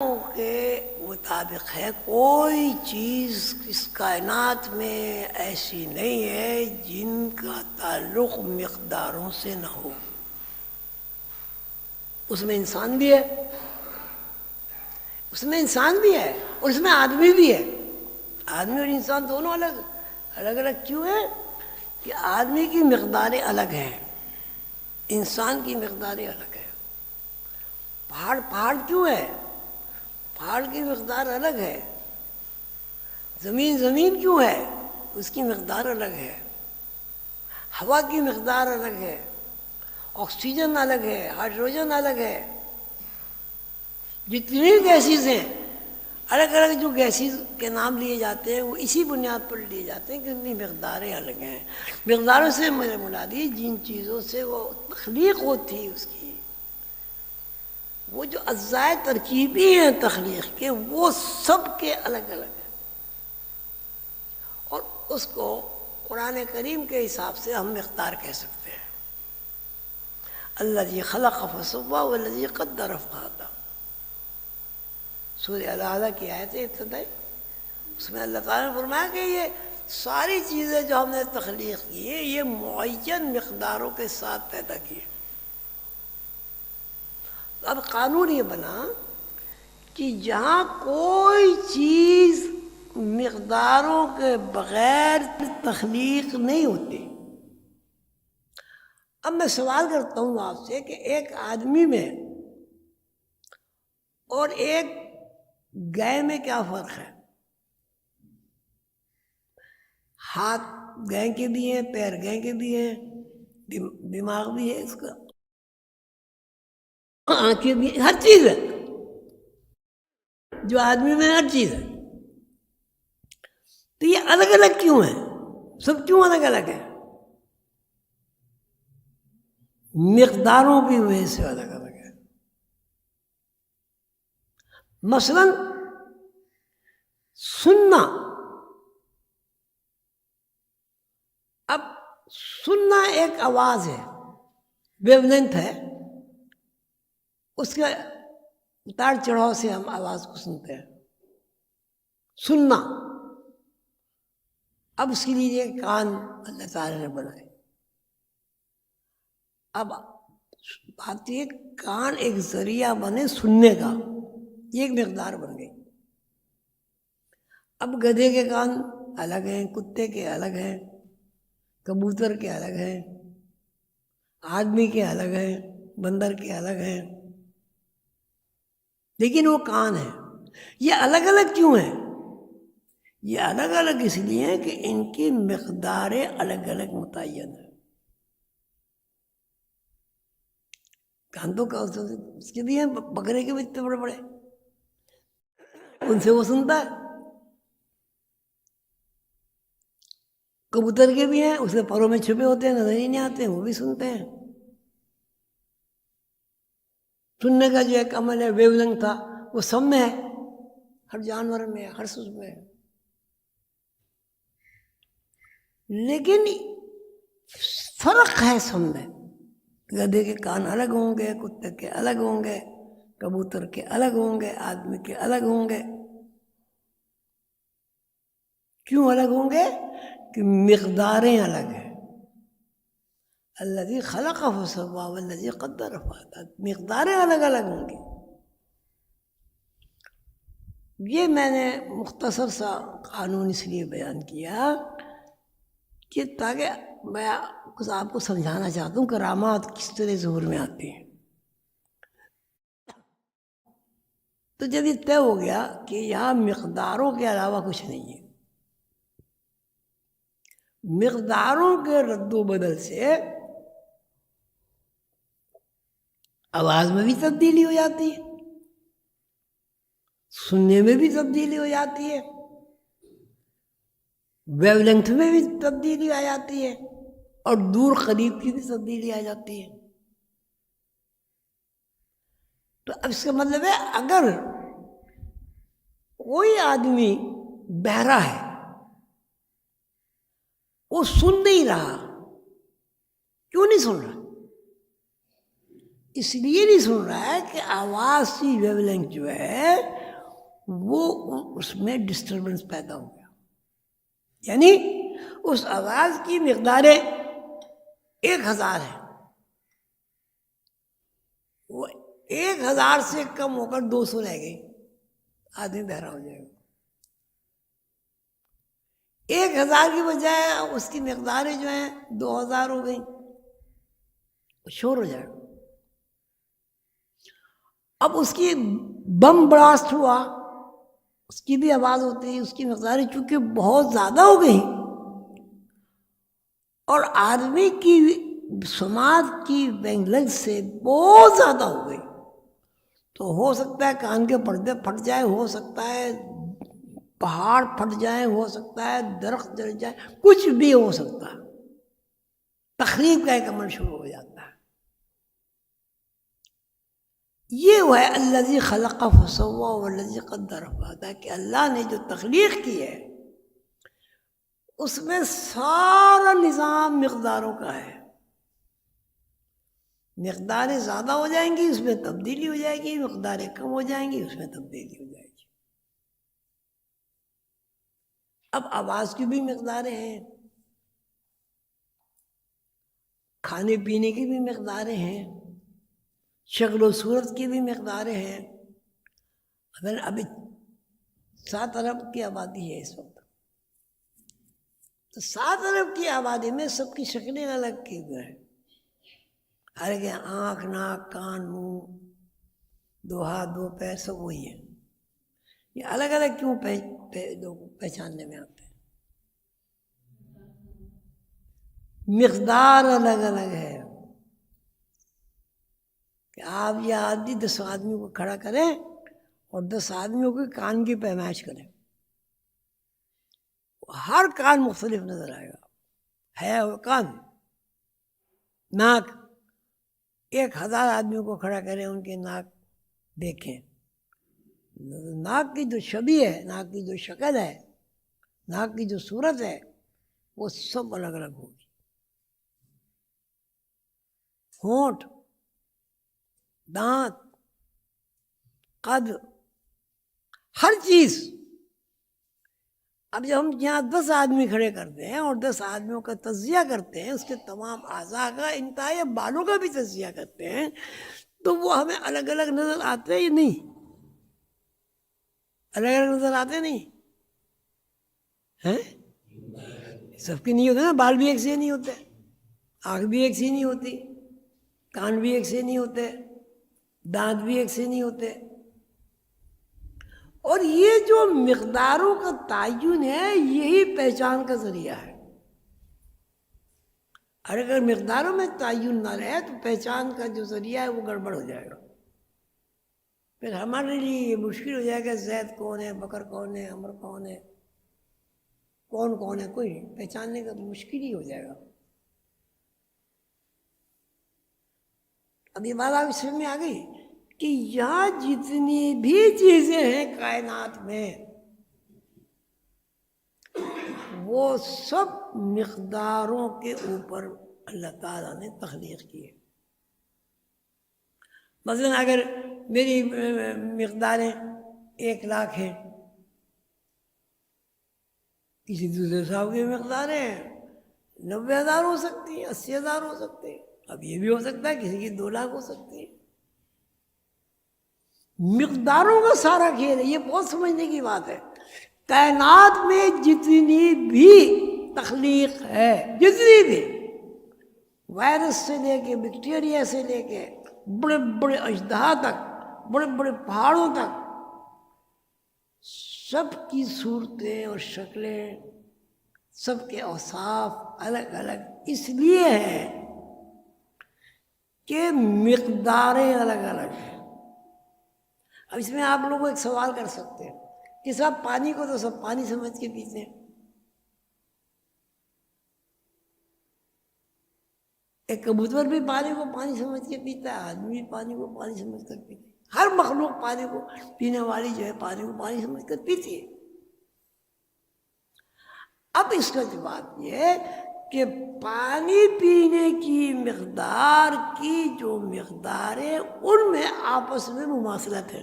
کے مطابق ہے، کوئی چیز اس کائنات میں ایسی نہیں ہے جن کا تعلق مقداروں سے نہ ہو۔ اس میں انسان بھی ہے، اس میں انسان بھی ہے اور اس میں آدمی بھی ہے۔ آدمی اور انسان دونوں الگ الگ کیوں ہے کہ آدمی کی مقداریں الگ ہیں، انسان کی مقداریں الگ ہیں۔ پہاڑ کیوں ہے؟ پہاڑ کی مقدار الگ ہے۔ زمین کیوں ہے؟ اس کی مقدار الگ ہے۔ ہوا کی مقدار الگ ہے، آکسیجن الگ ہے، ہائیڈروجن الگ ہے۔ جتنی بھی گیسز ہیں، الگ الگ جو گیسز کے نام لیے جاتے ہیں وہ اسی بنیاد پر لیے جاتے ہیں کہ ان کی مقداریں الگ ہیں۔ مقداروں سے میرے مرادی جن چیزوں سے وہ تخلیق ہوتی اس کی، وہ جو اجزائے ترکیبی ہیں تخلیق کے، وہ سب کے الگ الگ ہیں، اور اس کو قرآن کریم کے حساب سے ہم مقدار کہہ سکتے ہیں۔ الذی خلق فسوی والذی قدر فہدی، سورہ الاعلیٰ کی آیت ابتدائی، اس میں اللہ تعالیٰ نے فرمایا کہ یہ ساری چیزیں جو ہم نے تخلیق کی ہیں یہ معین مقداروں کے ساتھ پیدا کی۔ اب قانون یہ بنا کہ جہاں کوئی چیز مقداروں کے بغیر تخلیق نہیں ہوتی۔ اب میں سوال کرتا ہوں آپ سے کہ ایک آدمی میں اور ایک گائے میں کیا فرق ہے؟ ہاتھ گائے کے بھی ہیں، پیر گائے کے بھی ہیں، دماغ بھی ہے اس کا، آنکھیں بھی، ہر چیز ہے جو آدمی میں، ہر چیز ہے۔ تو یہ الگ الگ کیوں ہے؟ سب کیوں الگ الگ ہے؟ مقداروں کی وجہ سے الگ الگ ہے۔ مثلا سننا، اب سننا ایک آواز ہے، ویو لینتھ ہے، اس کے اتار چڑھاؤ سے ہم آواز کو سنتے ہیں۔ سننا، اب اس کے لیے کان اللہ تعالیٰ نے بنائے۔ اب بات یہ کان ایک ذریعہ بنے سننے کا، یہ ایک مقدار بن گئی۔ اب گدھے کے کان الگ ہیں، کتے کے الگ ہیں، کبوتر کے الگ ہیں، آدمی کے الگ ہیں، بندر کے الگ ہیں، لیکن وہ کان ہیں۔ یہ الگ الگ کیوں ہیں؟ یہ الگ الگ اس لیے ہیں کہ ان کی مقداریں الگ الگ متعین ہیں۔ کان تو اس کے بھی ہیں، بکرے کے بھی اتنے بڑے بڑے، ان سے وہ سنتا ہے۔ کبوتر کے بھی ہیں، اس کے پروں میں چھپے ہوتے ہیں، نظر ہی نہیں آتے ہیں، وہ بھی سنتے ہیں۔ سننے کا جو ایک عمل ہے، ویو لینتھ تھا، وہ سب میں ہے، ہر جانور میں ہے، ہر چیز میں ہے۔ لیکن فرق ہے سب میں۔ گدھے کے کان الگ ہوں گے، کتے کے الگ ہوں گے، کبوتر کے الگ ہوں گے، آدمی کے الگ ہوں گے۔ کیوں الگ ہوں گے؟ کہ مقداریں الگ ہیں۔ الذی خلق فسوی والذی قدر فہدی، مقداریں الگ الگ ہوں گی۔ یہ میں نے مختصر سا قانون اس لیے بیان کیا کہ تاکہ میں کچھ آپ کو سمجھانا چاہتا ہوں کرامات کس طرح ظہور میں آتی ہیں۔ تو جب یہ طے ہو گیا کہ یہاں مقداروں کے علاوہ کچھ نہیں ہے، مقداروں کے رد و بدل سے آواز میں بھی تبدیلی ہو جاتی ہے، سننے میں بھی تبدیلی ہو جاتی ہے، ویو لینتھ میں بھی تبدیلی آ جاتی ہے، اور دور قریب کی بھی تبدیلی آ جاتی ہے۔ تو اب اس کا مطلب ہے اگر کوئی آدمی بہرا ہے، وہ سن نہیں رہا، کیوں نہیں سن رہا؟ اس لیے نہیں سن رہا ہے کہ آواز کی ویو لینتھ جو ہے وہ اس میں ڈسٹربنس پیدا ہو گیا، یعنی اس آواز کی مقداریں 1000 ہے، وہ 1000 سے کم ہو کر 200 رہ گئی، آدمی بہرا ہو جائے گا۔ 1000 کی بجائے اس کی مقداریں جو ہیں 2000 ہو گئی، شور ہو جائے گا۔ اب اس کی بم براسٹ ہوا، اس کی بھی آواز ہوتی ہے، اس کی مقداریں چونکہ بہت زیادہ ہو گئی اور آدمی کی سماعت کی ویو لینتھ سے بہت زیادہ ہو گئی، تو ہو سکتا ہے کان کے پردے پھٹ جائے، ہو سکتا ہے پہاڑ پھٹ جائیں، ہو سکتا ہے درخت جل جائے، کچھ بھی ہو سکتا ہے، تخریب کا ایک عمل شروع ہو جاتا ہے۔ یہ وہ ہے الذی خلق فسوی والذی قدر فہدی، کہ اللہ نے جو تخلیق کی ہے اس میں سارا نظام مقداروں کا ہے، مقداریں زیادہ ہو جائیں گی اس میں تبدیلی ہو جائے گی، مقداریں کم ہو جائیں گی اس میں تبدیلی ہو جائے گی۔ اب آواز کی بھی مقداریں ہیں، کھانے پینے کی بھی مقداریں ہیں، شکل و صورت کی بھی مقداریں ہیں۔ اگر ابھی 7 ارب کی آبادی ہے اس وقت، تو 7 ارب کی آبادی میں سب کی شکلیں الگ کی ہوئی ہیں، ہر ایک آنکھ، ناک، کان، منہ، 2 ہاتھ 2 پیر سب وہی ہیں۔ یہ الگ الگ کیوں پہچاننے میں آتے ہیں؟ مقدار الگ الگ ہے، کہ آپ یہ آدمی 10 آدمیوں کو کھڑا کریں اور 10 آدمیوں کے کان کی پیمائش کریں، ہر کان مختلف نظر آئے گا، ہے وہ کان۔ ناک 1000 آدمیوں کو کھڑا کریں، ان کے ناک دیکھیں، ناک کی جو شبیہ ہے، ناک کی جو شکل ہے، ناک کی جو صورت ہے، وہ سب الگ الگ ہوگی۔ ہونٹ، دانت، قد، ہر چیز۔ اب جب ہم یہاں 10 آدمی کھڑے کرتے ہیں اور 10 آدمیوں کا تجزیہ کرتے ہیں، اس کے تمام اعضاء کا، انتہائی بالوں کا بھی تجزیہ کرتے ہیں، تو وہ ہمیں الگ الگ نظر آتے ہیں یا نہیں؟ الگ الگ نظر آتے نہیں ہیں؟ سب کی نہیں ہوتے نا، بال بھی ایک سے نہیں ہوتے، آنکھ بھی ایک سی نہیں ہوتی، کان بھی ایک سے نہیں ہوتے، دانت بھی ایک سے نہیں ہوتے۔ اور یہ جو مقداروں کا تعین ہے، یہی پہچان کا ذریعہ ہے۔ اور اگر مقداروں میں تعین نہ رہے تو پہچان کا جو ذریعہ ہے وہ گڑبڑ ہو جائے گا، پھر ہمارے لیے یہ مشکل ہو جائے گا، زید کون ہے، بکر کون ہے، عمر کون ہے، کون کون ہے، کوئی پہچاننے کا مشکل ہی ہو جائے گا۔ اب یہ بات آپ سمجھ میں آ گئی کہ یہاں جتنی بھی چیزیں ہیں کائنات میں، وہ سب مقداروں کے اوپر اللہ تعالیٰ نے تخلیق کی ہے۔ مثلا اگر میری مقداریں 1,00,000 ہیں، کسی دوسرے صاحب کی مقداریں 90,000 ہو سکتی ہیں، 80,000 ہو سکتے ہیں، اب یہ بھی ہو سکتا ہے کسی کی 2,00,000 ہو سکتی ہے۔ مقداروں کا سارا کھیل ہے، یہ بہت سمجھنے کی بات ہے۔ کائنات میں جتنی بھی تخلیق ہے، جتنی بھی، وائرس سے لے کے بیکٹیریا سے لے کے بڑے بڑے اژدہا تک، بڑے بڑے پہاڑوں تک، سب کی صورتیں اور شکلیں، سب کے اوصاف الگ الگ اس لیے ہیں کہ مقداریں الگ الگ ہیں۔ اب اس میں آپ لوگ ایک سوال کر سکتے ہیں کہ صاحب پانی کو تو سب پانی سمجھ کے پیتے ہیں، ایک کبوتر بھی پانی کو پانی سمجھ کے پیتا ہے، آدمی بھی پانی کو پانی سمجھ کر پیتے ہیں، ہر مخلوق پانی کو پینے والی جو ہے پانی کو پانی سمجھ کر پیتی ہے۔ اب اس کا جواب یہ ہے کہ پانی پینے کی مقدار کی جو مقدار ہے ان میں آپس میں مماثلت ہے.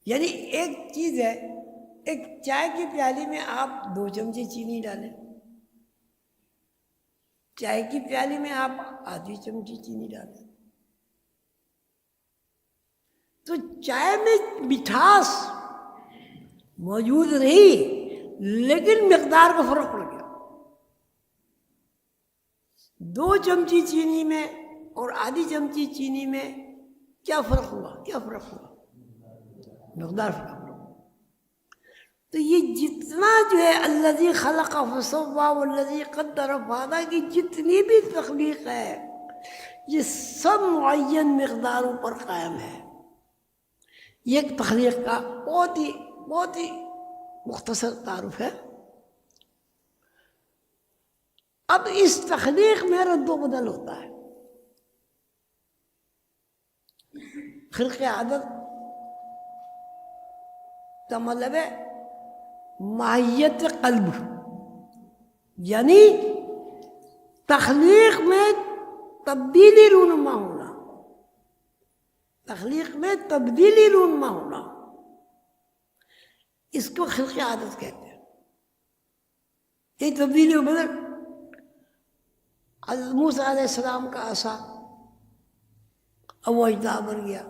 یعنی ایک چیز ہے، ایک چائے کی پیالی میں آپ 2 چمچے چینی ڈالیں، چائے کی پیالی میں آپ آدھی چمچی چینی ڈالیں، تو چائے میں مٹھاس موجود رہی لیکن مقدار کا فرق پڑ گیا. 2 چمچی چینی میں اور آدھی چمچی چینی میں کیا فرق ہوا؟ کیا فرق ہوا؟ مقدار فرق ہوا. تو یہ جتنا جو ہے الذی خلق فسوی والذی قدر فہدی کی جتنی بھی تخلیق ہے یہ سب معین مقداروں پر قائم ہے. یہ ایک تخلیق کا بہت ہی مختصر تعارف ہے. اب اس تخلیق میں رد و بدل ہوتا ہے. خلق عادت کا مطلب ہے ماہیت قلب، یعنی تخلیق میں تبدیلی رونما ہونا، تخلیق میں تبدیلی رونما ہونا، اس کو خلق عادت کہتے ہیں. یہ تبدیلی و بدل حضرت موسیٰ علیہ السلام کا عصا اب وہ اجدہا بن گیا،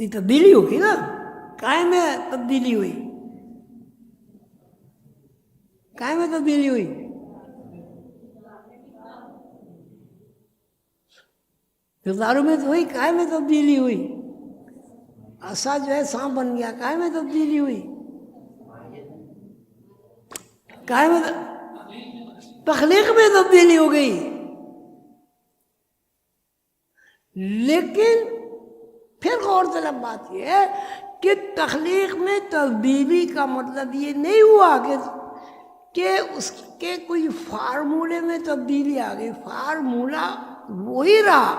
یہ تبدیلی ہوگی نا، کائے میں تبدیلی ہوئی، کائے میں تبدیلی ہوئی، کرداروں میں تو ہوئی، کائے میں تبدیلی ہوئی. عصا جو ہے سانپ بن گیا، کائے میں تبدیلی ہوئی، کائے میں تخلیق میں تبدیلی ہو گئی. لیکن پھر غور طلب بات یہ ہے کہ تخلیق میں تبدیلی کا مطلب یہ نہیں ہوا کہ اس کے کوئی فارمولے میں تبدیلی آ گئی. فارمولہ وہی رہا،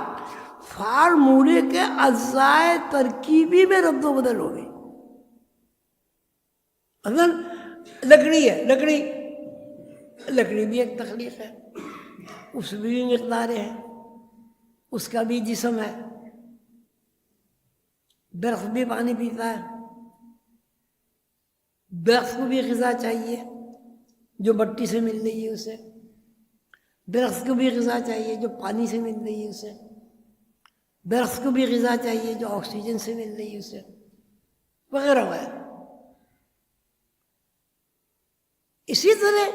فارمولے کے اجزائے ترکیبی میں رد و بدل ہو گئی. مثلا لکڑی ہے، لکڑی بھی ایک تخلیق ہے، اس میں بھی مقداریں ہیں، اس کا بھی جسم ہے. درخت بھی پانی پیتا ہے، درخت کو بھی غذا چاہیے جو مٹی سے مل رہی ہے اسے، درخت کو بھی غذا چاہیے جو پانی سے مل رہی ہے اسے، درخت کو بھی غذا چاہیے جو آکسیجن سے مل رہی ہے اسے، وغیرہ وغیرہ. اسی طرح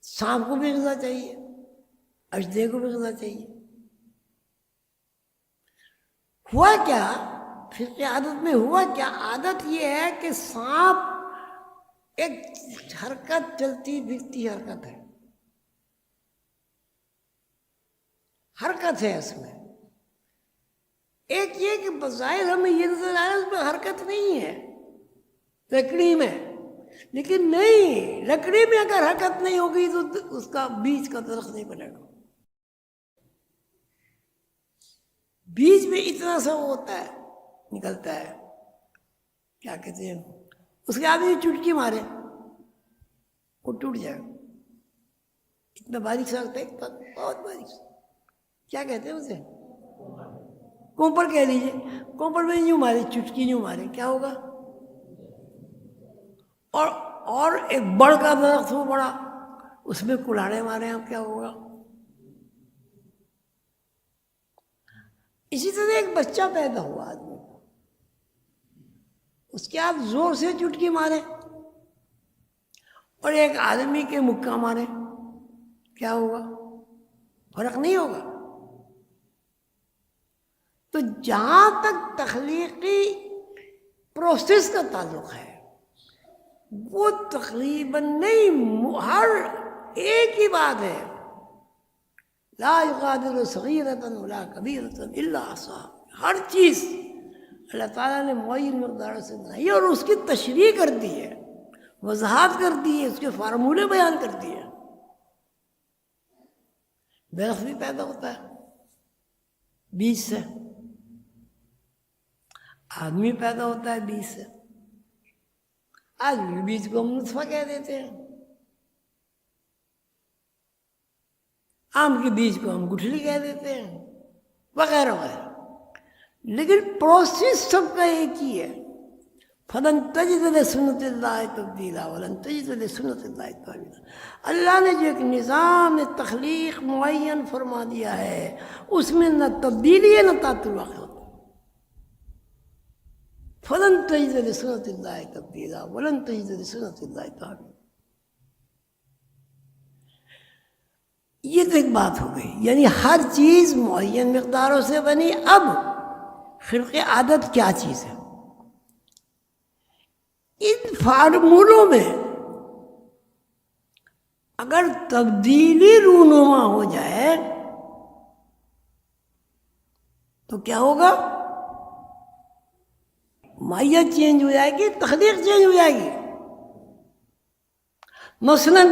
سانپ کو بھی غذا چاہیے، اژدہے کو بھی غذا چاہیے. ہوا کیا فقہ عادت میں؟ ہوا کیا؟ عادت یہ ہے کہ سانپ ایک حرکت، چلتی پھرتی حرکت ہے، حرکت ہے اس میں. ایک یہ کہ بظاہر ہمیں یہ نظر آ رہا ہے اس میں حرکت نہیں ہے لکڑی میں، لیکن نہیں، لکڑی میں اگر حرکت نہیں ہوگی تو اس کا بیج کا درخت نہیں بنے گا. بیج میں اتنا سا ہوتا ہے، نکلتا ہے، کیا کہتے ہیں، اس کے آدمی چٹکی مارے وہ ٹوٹ جائے گا. اتنا باریک سا ہوتا ہے، بہت باریک سا، کیا کہتے ہیں اسے؟ کوپر کہہ لیجیے. کوپر میں یوں مارے، چٹکی یوں مارے، کیا ہوگا؟ اور ایک بڑ کا درخت ہو بڑا، اس میں کلاڑے مارے آپ، کیا ہوگا؟ اسی طرح ایک بچہ پیدا ہوا آدمی کو، اس کے آپ زور سے چٹکی مارے اور ایک آدمی کے مکہ مارے، کیا ہوگا؟ فرق نہیں ہوگا. تو جہاں تک تخلیقی پروسیس کا تعلق ہے وہ تقریباً نہیں، ہر ایک ہی بات ہے، لا یغادر صغیرۃ ولا کبیرۃ الا احصاها. ہر چیز اللہ تعالیٰ نے معین مقدار سے بنائی اور اس کی تشریح کر دی ہے، وضاحت کر دی ہے، اس کے فارمولے بیان کر دیے. درخت بھی پیدا ہوتا ہے بیج سے، آدمی پیدا ہوتا ہے بیج سے. آج بھی بیج کو ہم نطفہ کہہ دیتے ہیں، آم کے بیج کو ہم گٹھلی کہہ دیتے ہیں، وغیرہ وغیرہ، لیکن پروسیس سب کا ایک ہی ہے. فلن تجد لسنت اللہ تبدیلا ولن تجد لسنت اللہ تبدیلا. اللہ نے جو ایک نظام تخلیق معین فرما دیا ہے اس میں نہ تبدیلی ہے نہ تعطل واقع ہوتا. فلن تجد لسنت اللہ تبدیلا ولن تجد لسنت اللہ تبدیلا. یہ تو ایک بات ہو گئی، یعنی ہر چیز معین مقداروں سے بنی. اب خلق عادت کیا چیز ہے؟ ان فارمولوں میں اگر تبدیلی رونما ہو جائے تو کیا ہوگا؟ ماہیت چینج ہو جائے گی، تخلیق چینج ہو جائے گی. مثلا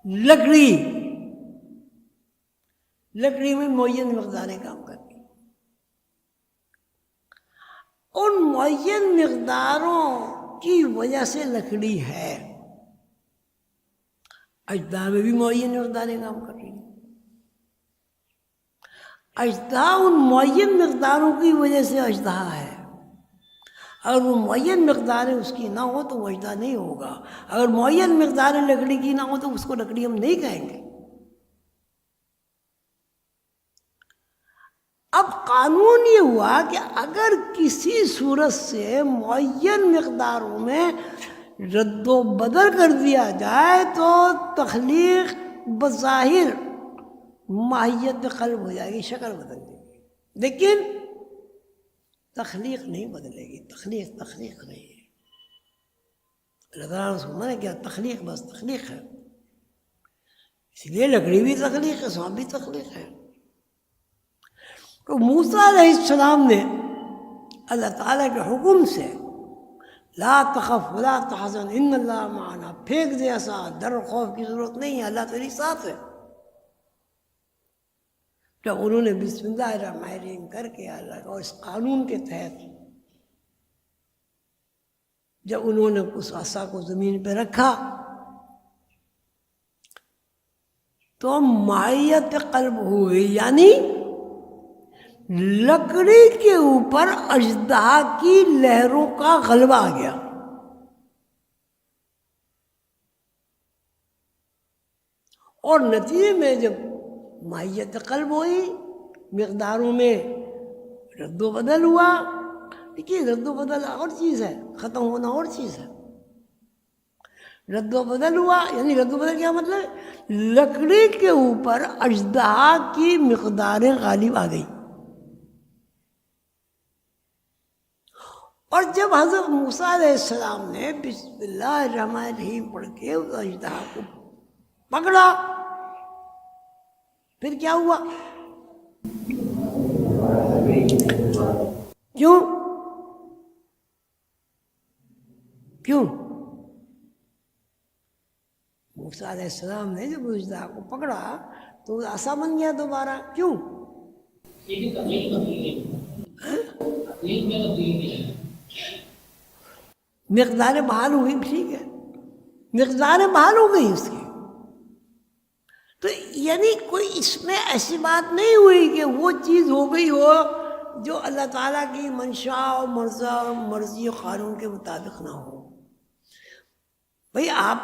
لکڑی میں معین مقداریں کام کرتی ہیں، ان معین مقداروں کی وجہ سے لکڑی ہے. اجزاء میں بھی معین مقداریں کام کر رہی ہیں، اجزاء ان معین مقداروں کی وجہ سے اجزاء ہے. اگر وہ معین مقداریں اس کی نہ ہو تو وہ اجزاء نہیں ہوگا. اگر معین مقداریں لکڑی کی نہ ہو تو اس کو لکڑی ہم نہیں کہیں گے. اب قانون یہ ہوا کہ اگر کسی صورت سے معین مقداروں میں رد و بدل کر دیا جائے تو تخلیق بظاہر ماہیت قلب ہو جائے گی، شکل بدل جائے گی، لیکن تخلیق نہیں بدلے گی. تخلیق نہیں ہے. اللہ تعالیٰ نے اس کو منع کیا، تخلیق بس تخلیق ہے. اس لیے لکڑی بھی تخلیق ہے، سانپ بھی تخلیق ہے. تو موسیٰ علیہ السلام نے اللہ تعالیٰ کے حکم سے لا تخف ولا تحزن ان اللہ معنا پھینک دے ایسا، ڈر و خوف کی ضرورت نہیں ہے، اللہ تیری ساتھ ہے. جب انہوں نے بسم اللہ الرحمن الرحیم کر کے اللہ اور اس قانون کے تحت جب انہوں نے اس عصا کو زمین پہ رکھا تو مائیت قلب ہوئی، یعنی لکڑی کے اوپر اژدہا کی لہروں کا غلبہ آ گیا. اور نتیجے میں جب ماہیت قلب ہوئی، مقداروں میں رد و بدل ہوا. دیکھیے رد و بدل اور چیز ہے، ختم ہونا اور چیز ہے. رد و بدل ہوا یعنی رد و بدل کیا مطلب؟ لکڑی کے اوپر اژدہا کی مقداریں غالب آ گئی. اور جب حضرت موسیٰ علیہ السلام نے بسم اللہ الرحمن الرحیم پڑھ کے اس اژدہا کو پکڑا، پھر کیا ہوا؟ کیوں موسیٰ علیہ السلام نے جب اژدہا کو پکڑا تو عصا بن گیا دوبارہ. کیوں؟ مقداریں بحال ہوئی، ٹھیک ہے، مقداریں بحال ہو گئی اس کی. تو یعنی کوئی اس میں ایسی بات نہیں ہوئی کہ وہ چیز ہو گئی ہو جو اللہ تعالیٰ کی منشا اور مرضی و قانون کے مطابق نہ ہو. بھئی آپ